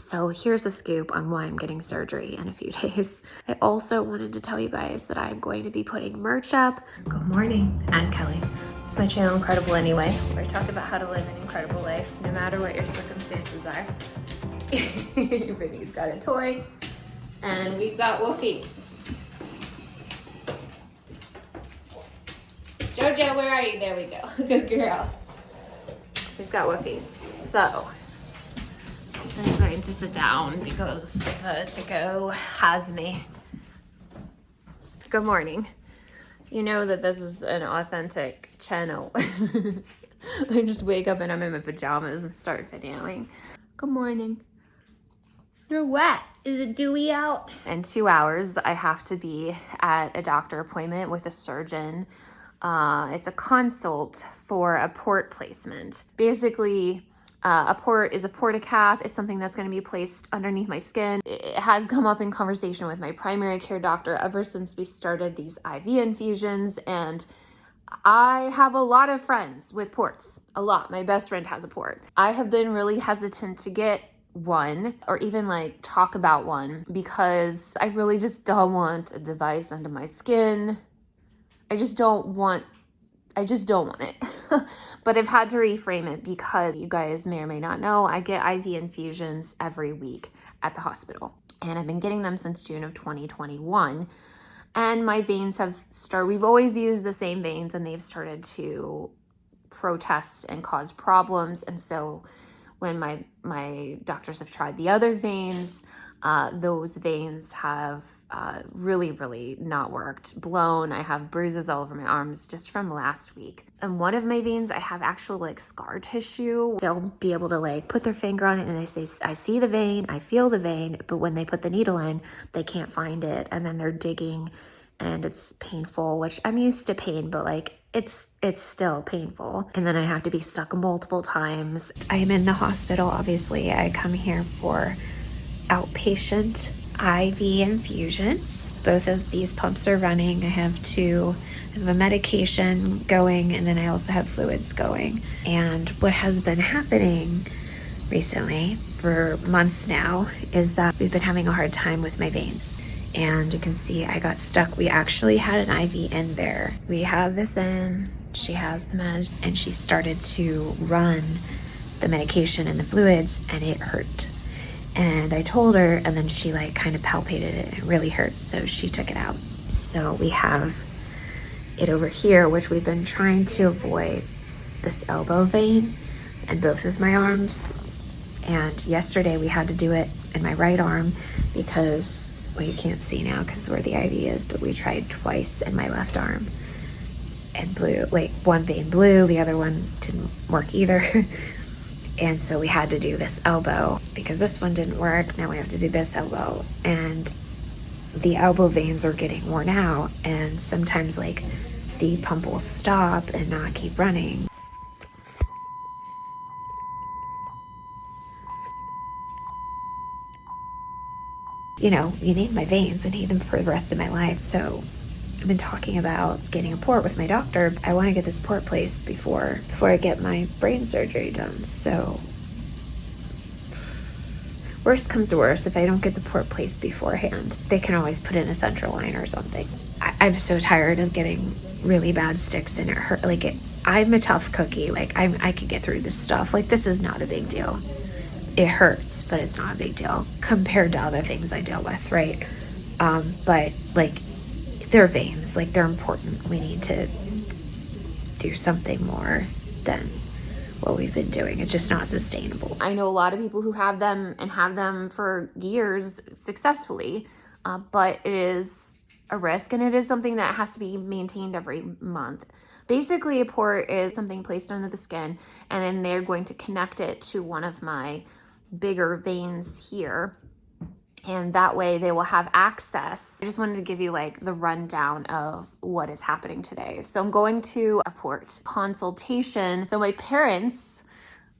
So here's a scoop on why I'm getting surgery in a few days. I also wanted to tell you guys that I'm going to be putting merch up. Good morning, I'm Kelly. It's my channel, Incredible Anyway, where I talk about how to live an incredible life, no matter what your circumstances are. Brittany's got a toy, and we've got woofies. Jojo, where are you? There we go. Good girl. We've got woofies. So I'm going to sit down because to go has me. Good morning. You know that this is an authentic channel. I just wake up and I'm in my pajamas and start videoing. Good morning. You're wet. Is it dewy out? In 2 hours, I have to be at a doctor appointment with a surgeon. It's a consult for a port placement. Basically, a port is a portacath. It's something that's going to be placed underneath my skin. It has come up in conversation with my primary care doctor ever since we started these IV infusions, and I have a lot of friends with ports. A lot. My best friend has a port. I have been really hesitant to get one or even like talk about one because I really just don't want a device under my skin. I just don't want it. But I've had to reframe it because you guys may or may not know, I get IV infusions every week at the hospital. And I've been getting them since June of 2021. And my veins we've always used the same veins and they've started to protest and cause problems. And so when my doctors have tried the other veins, those veins have really, really not worked. Blown. I have bruises all over my arms just from last week. And one of my veins, I have actual like scar tissue. They'll be able to like put their finger on it and they say, I see the vein, I feel the vein, but when they put the needle in, they can't find it. And then they're digging and it's painful, which I'm used to pain, but like it's still painful. And then I have to be stuck multiple times. I am in the hospital, obviously. I come here for outpatient IV infusions. Both of these pumps are running. I have a medication going, and then I also have fluids going. And what has been happening recently for months now is that we've been having a hard time with my veins. And you can see I got stuck. We actually had an IV in there. We have this in, she has the med, and she started to run the medication and the fluids, and it hurt. And I told her, and then she like kind of palpated it, and it really hurt, so she took it out. So we have it over here, which we've been trying to avoid, this elbow vein in both of my arms. And yesterday we had to do it in my right arm because, well, you can't see now because where the IV is, but we tried twice in my left arm and one vein blew, the other one didn't work either. And so we had to do this elbow because this one didn't work. Now we have to do this elbow, and the elbow veins are getting worn out, and sometimes like the pump will stop and not keep running. You know, you need my veins. I need them for the rest of my life. So I've been talking about getting a port with my doctor. I want to get this port placed before I get my brain surgery done. So worst comes to worst, if I don't get the port placed beforehand, they can always put in a central line or something. I'm so tired of getting really bad sticks and it hurt. Like I'm a tough cookie. Like I could get through this stuff. Like this is not a big deal. It hurts, but it's not a big deal compared to other things I deal with, right? But like they're veins, like they're important. We need to do something more than what we've been doing. It's just not sustainable. I know a lot of people who have them and have them for years successfully, but it is a risk and it is something that has to be maintained every month. Basically, a port is something placed under the skin, and then they're going to connect it to one of my bigger veins here. And that way they will have access. I just wanted to give you like the rundown of what is happening today. So I'm going to a port consultation. So my parents,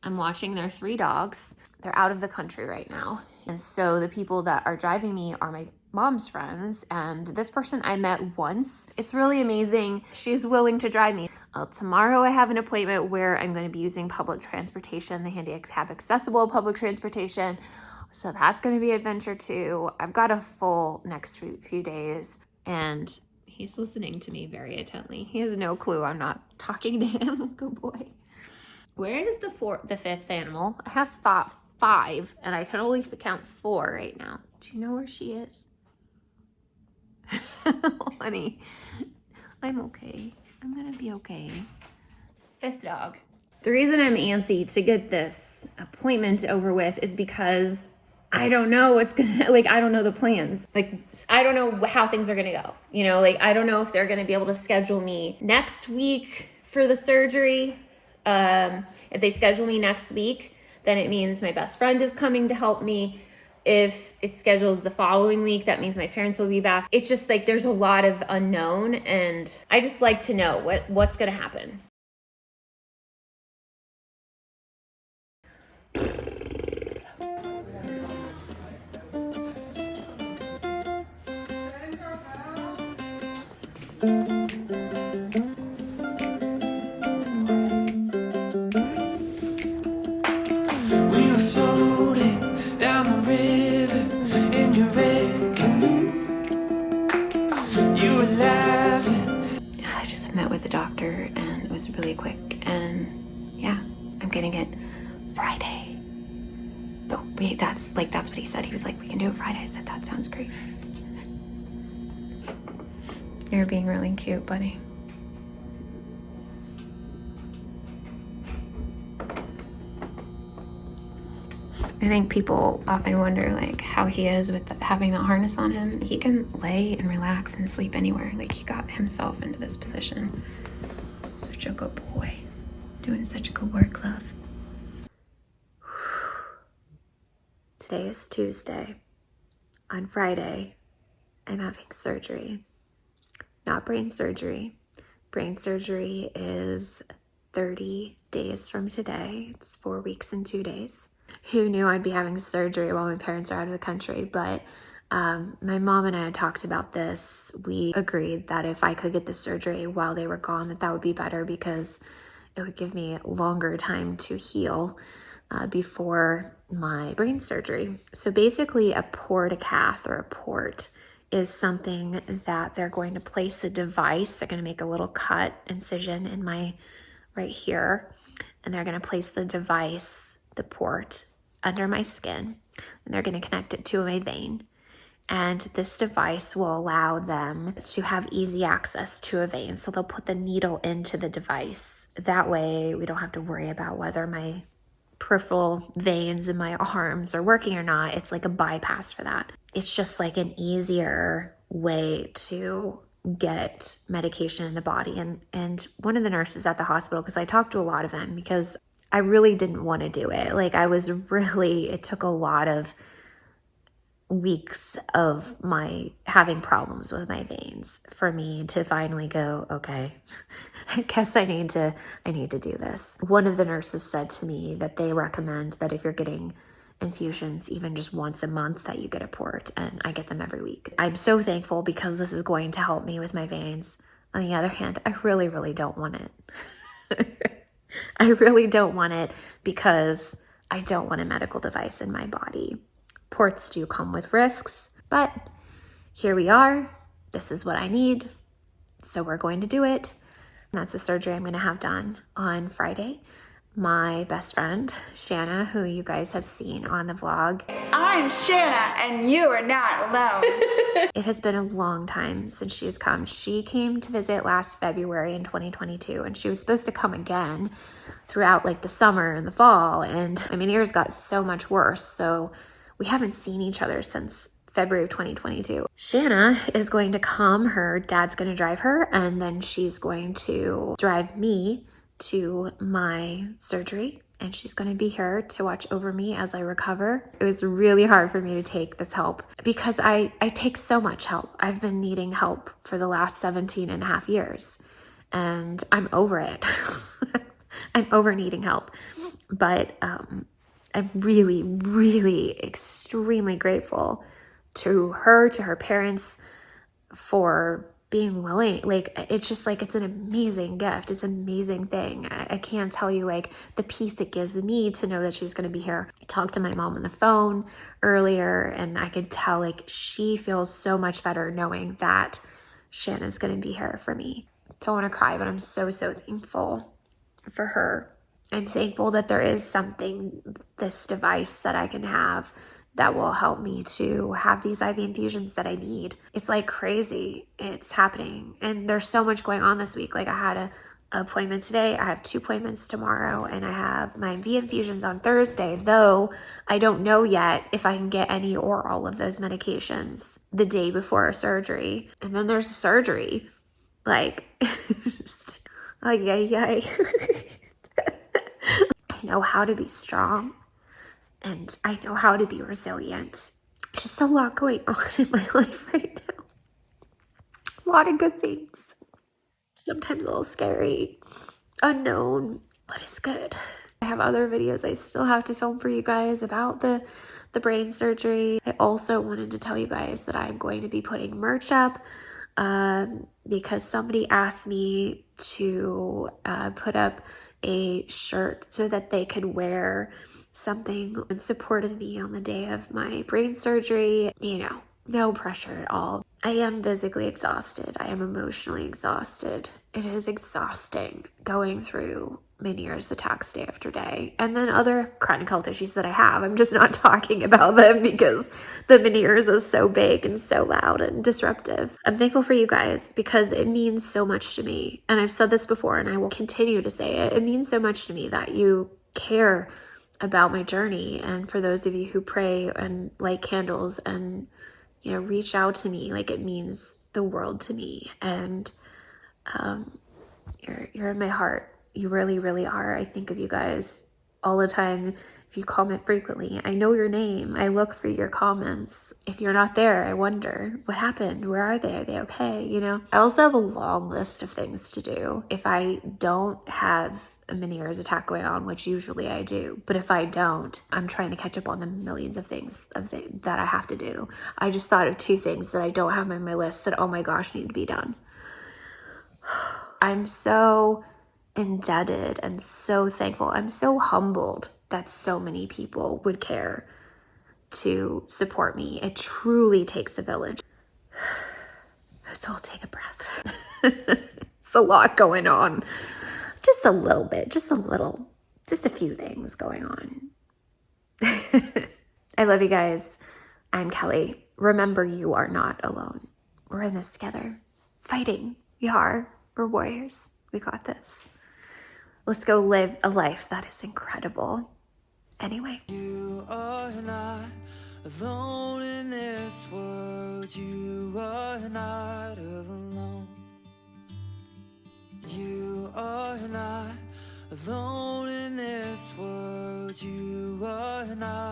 I'm watching their 3 dogs. They're out of the country right now. And so the people that are driving me are my mom's friends. And this person I met once. It's really amazing. She's willing to drive me. Tomorrow I have an appointment where I'm going to be using public transportation, the handicap accessible public transportation. So that's going to be adventure 2. I've got a full next few days, and he's listening to me very intently. He has no clue I'm not talking to him. Good boy. Where is the fifth animal? I have thought 5, and I can only count 4 right now. Do you know where she is? Honey, I'm okay. I'm gonna be okay. 5th dog. The reason I'm antsy to get this appointment over with is because I don't know what's gonna, like, I don't know the plans. Like, I don't know how things are gonna go. You know, like, I don't know if they're gonna be able to schedule me next week for the surgery. If they schedule me next week, then it means my best friend is coming to help me. If it's scheduled the following week, that means my parents will be back. It's just like there's a lot of unknown, and I just like to know what's gonna happen. Doctor, and it was really quick, and yeah, I'm getting it Friday. But that's what he said. He was like, we can do it Friday. I said, that sounds great. You're being really cute, buddy. I think people often wonder like how he is with having the harness on him. He can lay and relax and sleep anywhere. Like, he got himself into this position. Such a good boy. Doing such good work, love. Today is Tuesday. On Friday, I'm having surgery. Not brain surgery. Brain surgery is 30 days from today. It's 4 weeks and 2 days. Who knew I'd be having surgery while my parents are out of the country? But my mom and I had talked about this. We agreed that if I could get the surgery while they were gone, that would be better, because it would give me longer time to heal before my brain surgery. So basically, a portacath, or a port, is something that they're going to place a device. They're going to make a little cut incision in my right here, and they're going to place the device, the port, under my skin, and they're going to connect it to my vein. And this device will allow them to have easy access to a vein. So they'll put the needle into the device. That way we don't have to worry about whether my peripheral veins in my arms are working or not. It's like a bypass for that. It's just like an easier way to get medication in the body. And one of the nurses at the hospital, because I talked to a lot of them, because I really didn't want to do it. Like, it took a lot of weeks of my having problems with my veins for me to finally go, okay, I guess I need to do this. One of the nurses said to me that they recommend that if you're getting infusions even just once a month, that you get a port, and I get them every week. I'm so thankful, because this is going to help me with my veins. On the other hand, I really, really don't want it. I really don't want it, because I don't want a medical device in my body. Ports do come with risks, but here we are. This is what I need, so we're going to do it. And that's the surgery I'm going to have done on Friday. My best friend, Shanna, who you guys have seen on the vlog. I'm Shanna, and you are not alone. It has been a long time since she has come. She came to visit last February in 2022, and she was supposed to come again throughout like the summer and the fall. And my ears got so much worse, so we haven't seen each other since February of 2022. Shanna is going to come. Her dad's going to drive her, and then she's going to drive me to my surgery, and she's going to be here to watch over me as I recover. It was really hard for me to take this help, because I take so much help. I've been needing help for the last 17 and a half years, and I'm over it. I'm over needing help. But I'm really, really extremely grateful to her, to her parents, for being willing, like, it's just like, it's an amazing gift. It's an amazing thing. I can't tell you like the peace it gives me to know that she's going to be here. I talked to my mom on the phone earlier, and I could tell like she feels so much better knowing that Shanna's going to be here for me. Don't want to cry, but I'm so thankful for her. I'm thankful that there is something, this device that I can have that will help me to have these IV infusions that I need. It's like crazy. It's happening. And there's so much going on this week. Like I had a appointment today. I have 2 appointments tomorrow, and I have my IV infusions on Thursday, though I don't know yet if I can get any or all of those medications the day before a surgery. And then there's a surgery. Like, just, yay. I know how to be strong. And I know how to be resilient. There's just a lot going on in my life right now. A lot of good things. Sometimes a little scary, unknown, but it's good. I have other videos I still have to film for you guys about the brain surgery. I also wanted to tell you guys that I'm going to be putting merch up because somebody asked me to put up a shirt so that they could wear something in support of me on the day of my brain surgery. You know, no pressure at all. I am physically exhausted. I am emotionally exhausted. It is exhausting going through Meniere's attacks day after day, and then other chronic health issues that I have. I'm just not talking about them because the Meniere's is so big and so loud and disruptive. I'm thankful for you guys because it means so much to me. And I've said this before, and I will continue to say it. It means so much to me that you care about my journey. And for those of you who pray and light candles and, you know, reach out to me, like, it means the world to me. And you're in my heart. You really, really are. I think of you guys all the time. If you comment frequently, I know your name. I look for your comments. If you're not there, I wonder what happened. Where are they? Are they okay? You know, I also have a long list of things to do. If I don't have a Meniere's attack going on, which usually I do, but if I don't, I'm trying to catch up on the millions of things that I have to do. I just thought of 2 things that I don't have on my list that, oh my gosh, need to be done. I'm so indebted and so thankful. I'm so humbled that so many people would care to support me. It truly takes a village. Let's all take a breath. It's a lot going on. Just a little bit, just a few things going on. I love you guys. I'm Kelly. Remember, you are not alone. We're in this together. Fighting. We are. We're warriors. We got this. Let's go live a life that is incredible. Anyway. You are not alone in this world. You are not alone. You are not alone in this world. You are not